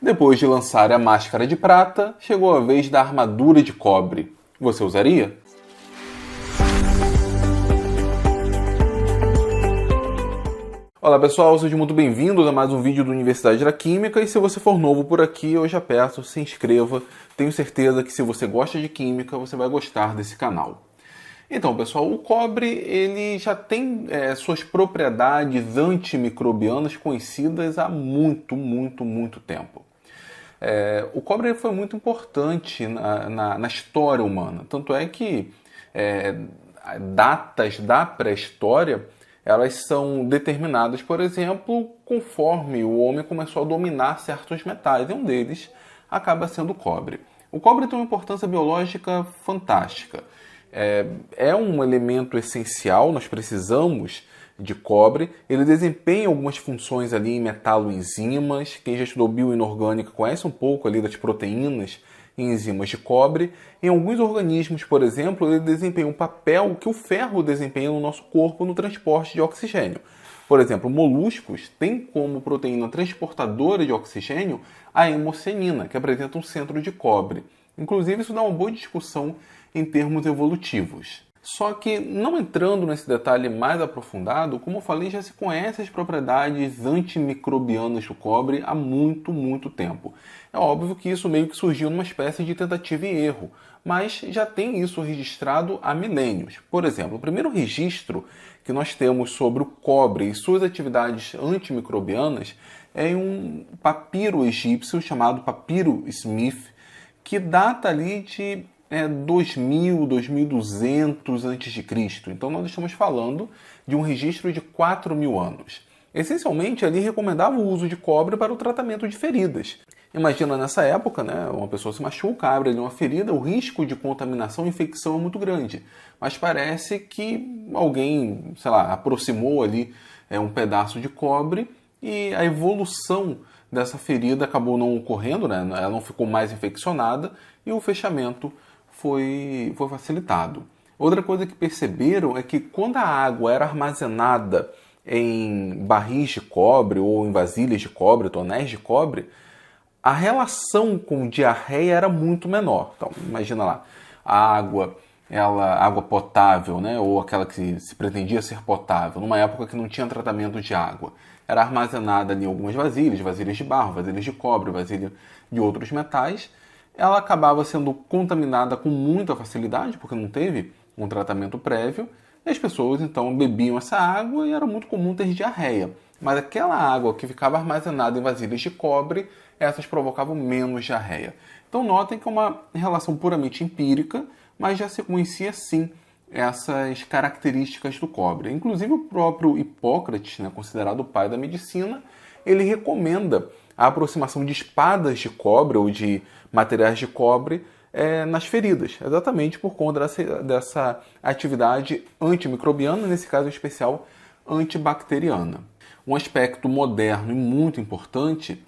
Depois de lançar a máscara de prata, chegou a vez da armadura de cobre. Você usaria? Olá pessoal, sejam muito bem-vindos a mais um vídeo do Universidade da Química, e se você for novo por aqui, eu já peço, se inscreva. Tenho certeza que se você gosta de química, você vai gostar desse canal. Então pessoal, o cobre ele já tem suas propriedades antimicrobianas conhecidas há muito tempo. O cobre foi muito importante na história humana, tanto é que datas da pré-história elas são determinadas, por exemplo, conforme o homem começou a dominar certos metais, e um deles acaba sendo o cobre. O cobre tem uma importância biológica fantástica. É um elemento essencial, nós precisamos de cobre. Ele desempenha algumas funções ali em metaloenzimas. Quem já estudou bioinorgânica conhece um pouco ali das proteínas e enzimas de cobre. Em alguns organismos, por exemplo, ele desempenha um papel que o ferro desempenha no nosso corpo no transporte de oxigênio. Por exemplo, moluscos têm como proteína transportadora de oxigênio a hemocianina, que apresenta um centro de cobre. Inclusive, isso dá uma boa discussão em termos evolutivos. Só que, não entrando nesse detalhe mais aprofundado, como eu falei, já se conhece as propriedades antimicrobianas do cobre há muito tempo. É óbvio que isso meio que surgiu numa espécie de tentativa e erro, mas já tem isso registrado há milênios. Por exemplo, o primeiro registro que nós temos sobre o cobre e suas atividades antimicrobianas é em um papiro egípcio chamado Papiro Smith, que data ali de 2000, 2200 a.C. Então nós estamos falando de um registro de 4.000 anos. Essencialmente, ali recomendava o uso de cobre para o tratamento de feridas. Imagina nessa época, uma pessoa se machuca, abre ali uma ferida, o risco de contaminação e infecção é muito grande. Mas parece que alguém, aproximou ali um pedaço de cobre e a evolução dessa ferida acabou não ocorrendo, ela não ficou mais infeccionada e o fechamento foi facilitado. Outra coisa que perceberam é que quando a água era armazenada em barris de cobre ou em vasilhas de cobre, tonéis de cobre, a relação com diarreia era muito menor. Então, imagina lá, a água potável, ou aquela que se pretendia ser potável, numa época que não tinha tratamento de água, era armazenada em algumas vasilhas de barro, vasilhas de cobre, vasilha de outros metais. Ela acabava sendo contaminada com muita facilidade, porque não teve um tratamento prévio, e as pessoas então bebiam essa água e era muito comum ter diarreia. Mas aquela água que ficava armazenada em vasilhas de cobre, essas provocavam menos diarreia. Então notem que é uma relação puramente empírica, mas já se conhecia sim essas características do cobre. Inclusive o próprio Hipócrates, considerado o pai da medicina, ele recomenda a aproximação de espadas de cobre ou de materiais de cobre nas feridas, exatamente por conta dessa atividade antimicrobiana, nesse caso em especial antibacteriana. Um aspecto moderno e muito importante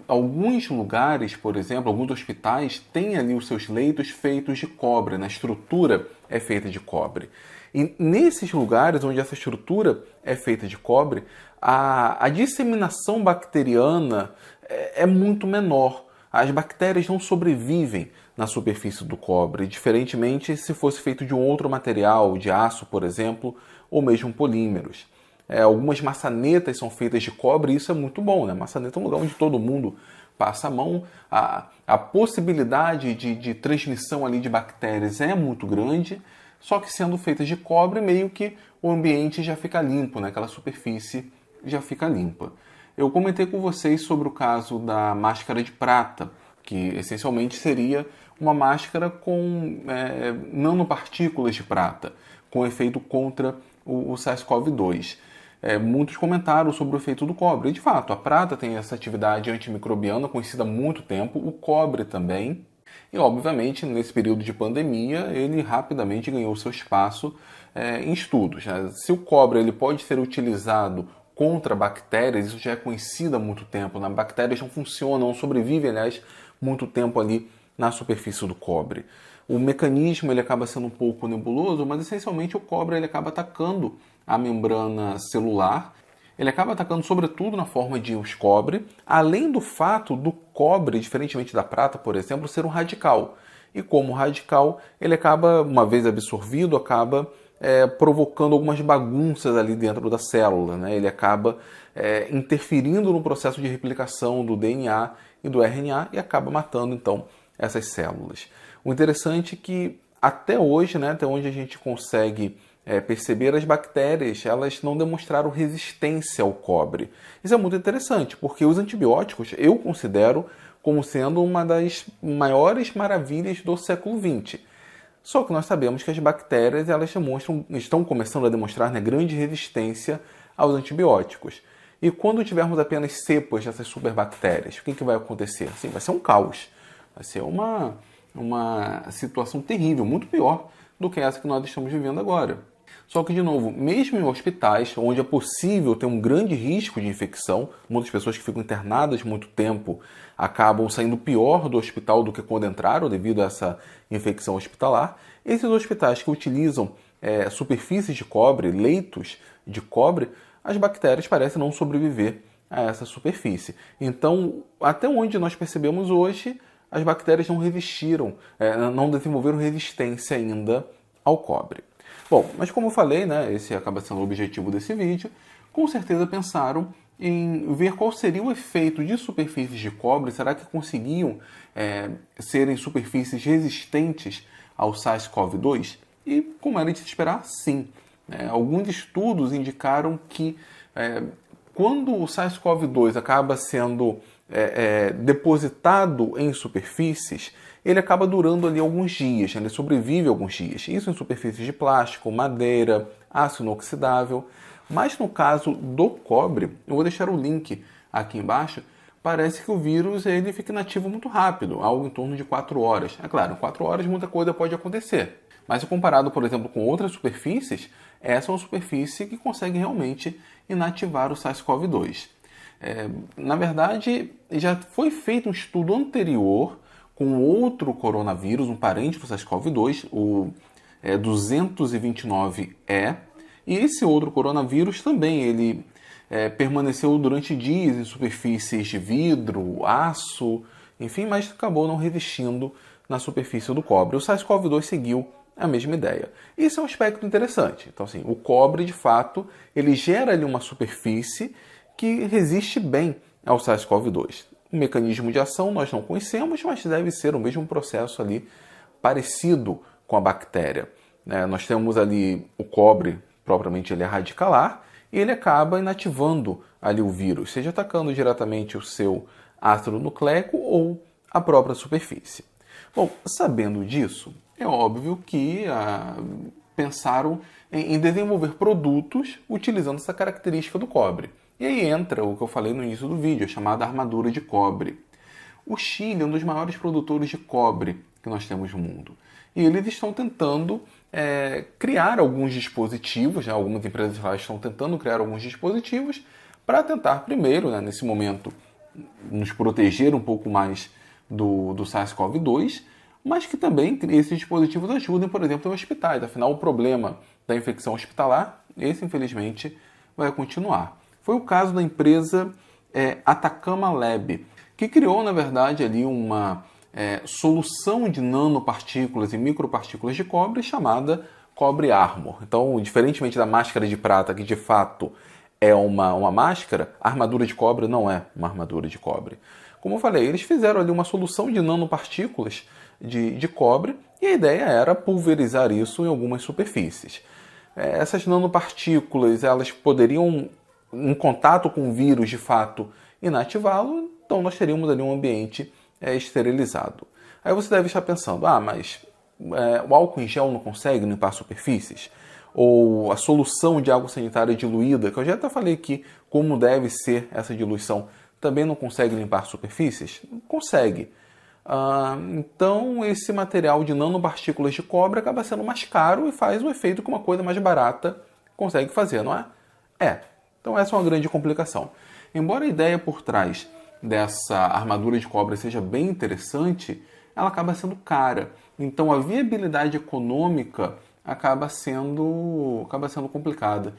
alguns lugares, por exemplo, alguns hospitais têm ali os seus leitos feitos de cobre, a estrutura é feita de cobre. E nesses lugares onde essa estrutura é feita de cobre, a disseminação bacteriana é muito menor. As bactérias não sobrevivem na superfície do cobre, diferentemente se fosse feito de um outro material, de aço, por exemplo, ou mesmo polímeros. Algumas maçanetas são feitas de cobre e isso é muito bom. Maçaneta é um lugar onde todo mundo passa a mão. A possibilidade de transmissão ali de bactérias é muito grande, só que sendo feitas de cobre, meio que o ambiente já fica limpo, aquela superfície já fica limpa. Eu comentei com vocês sobre o caso da máscara de prata, que essencialmente seria uma máscara com nanopartículas de prata, com efeito contra o SARS-CoV-2. Muitos comentaram sobre o efeito do cobre. E, de fato, a prata tem essa atividade antimicrobiana conhecida há muito tempo, o cobre também. E, obviamente, nesse período de pandemia, ele rapidamente ganhou seu espaço em estudos. Se o cobre ele pode ser utilizado contra bactérias, isso já é conhecido há muito tempo. Bactérias não funcionam, não sobrevivem, aliás, muito tempo ali na superfície do cobre. O mecanismo ele acaba sendo um pouco nebuloso, mas essencialmente o cobre ele acaba atacando a membrana celular Ele acaba atacando sobretudo na forma de os cobre, além do fato do cobre, diferentemente da prata, por exemplo, ser um radical. E como radical, ele acaba, uma vez absorvido, acaba provocando algumas bagunças ali dentro da célula, né? Ele acaba interferindo no processo de replicação do DNA e do RNA e acaba matando, então, essas células. O interessante é que até hoje, né, até onde a gente consegue perceber, as bactérias elas não demonstraram resistência ao cobre. Isso é muito interessante, porque os antibióticos eu considero como sendo uma das maiores maravilhas do século XX. Só que nós sabemos que as bactérias elas estão começando a demonstrar, né, grande resistência aos antibióticos. E quando tivermos apenas cepas dessas superbactérias, o que vai acontecer? Sim, vai ser um caos. Vai ser uma situação terrível, muito pior do que essa que nós estamos vivendo agora. Só que, de novo, mesmo em hospitais, onde é possível ter um grande risco de infecção, muitas pessoas que ficam internadas muito tempo acabam saindo pior do hospital do que quando entraram devido a essa infecção hospitalar. Esses hospitais que utilizam superfícies de cobre, leitos de cobre, as bactérias parecem não sobreviver a essa superfície. Então, até onde nós percebemos hoje, as bactérias não resistiram, não desenvolveram resistência ainda ao cobre. Bom, mas como eu falei, né, esse acaba sendo o objetivo desse vídeo, com certeza pensaram em ver qual seria o efeito de superfícies de cobre. Será que conseguiam serem superfícies resistentes ao SARS-CoV-2? E, como era de se esperar, sim. Alguns estudos indicaram que quando o SARS-CoV-2 acaba sendo depositado em superfícies, ele acaba durando ali alguns dias, ele sobrevive alguns dias. Isso em superfícies de plástico, madeira, aço inoxidável. Mas no caso do cobre, eu vou deixar o link aqui embaixo, parece que o vírus ele fica inativo muito rápido, algo em torno de 4 horas. É claro, em 4 horas muita coisa pode acontecer. Mas se comparado, por exemplo, com outras superfícies, essa é uma superfície que consegue realmente inativar o SARS-CoV-2. Na verdade, já foi feito um estudo anterior com outro coronavírus, um parente do SARS-CoV-2, o 229E, e esse outro coronavírus também ele permaneceu durante dias em superfícies de vidro, aço, enfim, mas acabou não resistindo na superfície do cobre. O SARS-CoV-2 seguiu a mesma ideia. Isso é um aspecto interessante. Então, assim, o cobre, de fato, ele gera ali uma superfície que resiste bem ao SARS-CoV-2. O mecanismo de ação nós não conhecemos, mas deve ser o mesmo processo ali parecido com a bactéria. Nós temos ali o cobre, propriamente ele é radicalar, e ele acaba inativando ali o vírus, seja atacando diretamente o seu ácido nucleico ou a própria superfície. Bom, sabendo disso, é óbvio que pensaram em desenvolver produtos utilizando essa característica do cobre. E aí entra o que eu falei no início do vídeo, a chamada armadura de cobre. O Chile é um dos maiores produtores de cobre que nós temos no mundo. E eles estão tentando criar alguns dispositivos, né? Algumas empresas lá estão tentando criar alguns dispositivos para tentar primeiro, né, nesse momento, nos proteger um pouco mais do SARS-CoV-2, mas que também esses dispositivos ajudem, por exemplo, em hospitais. Afinal, o problema da infecção hospitalar, esse infelizmente vai continuar. Foi o caso da empresa Atacama Lab, que criou, na verdade, ali uma solução de nanopartículas e micropartículas de cobre chamada Cobre Armor. Então, diferentemente da máscara de prata, que de fato é uma máscara, a armadura de cobre não é uma armadura de cobre. Como eu falei, eles fizeram ali uma solução de nanopartículas de cobre e a ideia era pulverizar isso em algumas superfícies. Essas nanopartículas elas poderiam, em contato com o vírus, de fato, inativá-lo, então nós teríamos ali um ambiente esterilizado. Aí você deve estar pensando, mas o álcool em gel não consegue limpar superfícies? Ou a solução de água sanitária diluída, que eu já até falei aqui como deve ser essa diluição, também não consegue limpar superfícies? Consegue. Então esse material de nanopartículas de cobre acaba sendo mais caro e faz o efeito que uma coisa mais barata consegue fazer, não é? Então essa é uma grande complicação. Embora a ideia por trás dessa armadura de cobre seja bem interessante, ela acaba sendo cara. Então a viabilidade econômica acaba sendo complicada.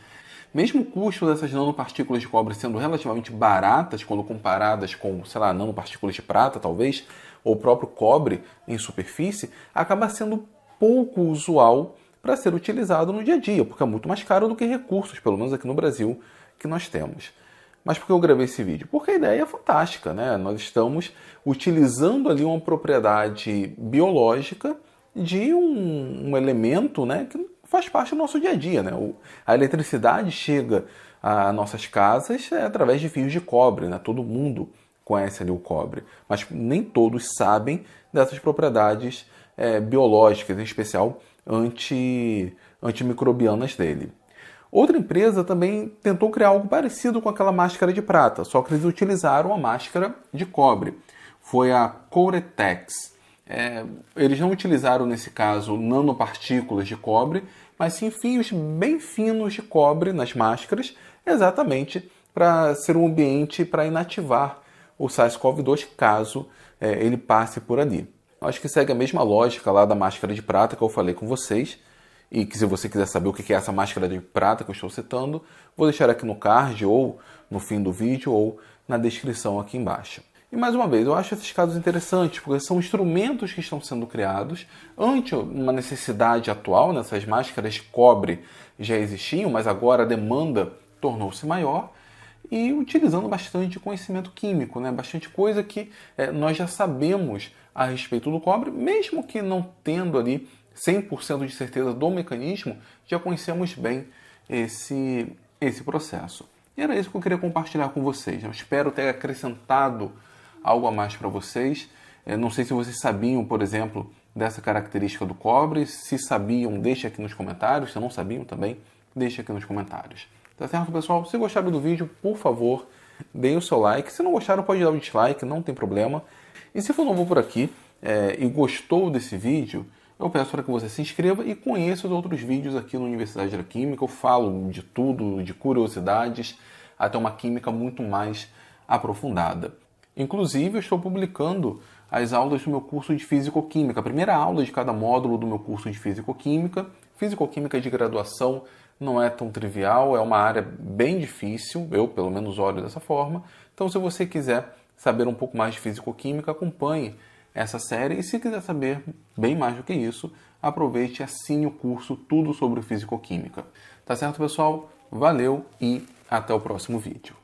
Mesmo o custo dessas nanopartículas de cobre sendo relativamente baratas quando comparadas com, sei lá, nanopartículas de prata, talvez, ou o próprio cobre em superfície, acaba sendo pouco usual para ser utilizado no dia a dia, porque é muito mais caro do que recursos, pelo menos aqui no Brasil, que nós temos. Mas por que eu gravei esse vídeo? Porque a ideia é fantástica, né? Nós estamos utilizando ali uma propriedade biológica de um elemento, né, que faz parte do nosso dia a dia, né? A eletricidade chega a nossas casas através de fios de cobre, né? Todo mundo conhece ali o cobre, mas nem todos sabem dessas propriedades biológicas, em especial antimicrobianas dele. Outra empresa também tentou criar algo parecido com aquela máscara de prata, só que eles utilizaram a máscara de cobre. Foi a Coretex. Eles não utilizaram, nesse caso, nanopartículas de cobre, mas sim fios bem finos de cobre nas máscaras, exatamente para ser um ambiente para inativar o SARS-CoV-2 caso ele passe por ali. Acho que segue a mesma lógica lá da máscara de prata que eu falei com vocês, e que se você quiser saber o que é essa máscara de prata que eu estou citando, vou deixar aqui no card, ou no fim do vídeo, ou na descrição aqui embaixo. E mais uma vez, eu acho esses casos interessantes, porque são instrumentos que estão sendo criados ante uma necessidade atual. Nessas máscaras de cobre já existiam, mas agora a demanda tornou-se maior, e utilizando bastante conhecimento químico, né? Bastante coisa que nós já sabemos a respeito do cobre, mesmo que não tendo ali 100% de certeza do mecanismo, já conhecemos bem esse processo. E era isso que eu queria compartilhar com vocês. Eu espero ter acrescentado algo a mais para vocês. Não sei se vocês sabiam, por exemplo, dessa característica do cobre. Se sabiam, deixe aqui nos comentários. Se não sabiam também, deixe aqui nos comentários. Tá certo, pessoal? Se gostaram do vídeo, por favor, deem o seu like. Se não gostaram, pode dar o dislike, não tem problema. E se for novo por aqui e gostou desse vídeo, eu peço para que você se inscreva e conheça os outros vídeos aqui no Universidade da Química. Eu falo de tudo, de curiosidades, até uma química muito mais aprofundada. Inclusive, eu estou publicando as aulas do meu curso de Físico-Química. A primeira aula de cada módulo do meu curso de Físico-Química. Físico-Química de graduação não é tão trivial, é uma área bem difícil, eu pelo menos olho dessa forma. Então, se você quiser saber um pouco mais de Físico-Química, acompanhe essa série. E se quiser saber bem mais do que isso, aproveite e assine o curso Tudo sobre Físico-Química. Tá certo, pessoal? Valeu e até o próximo vídeo.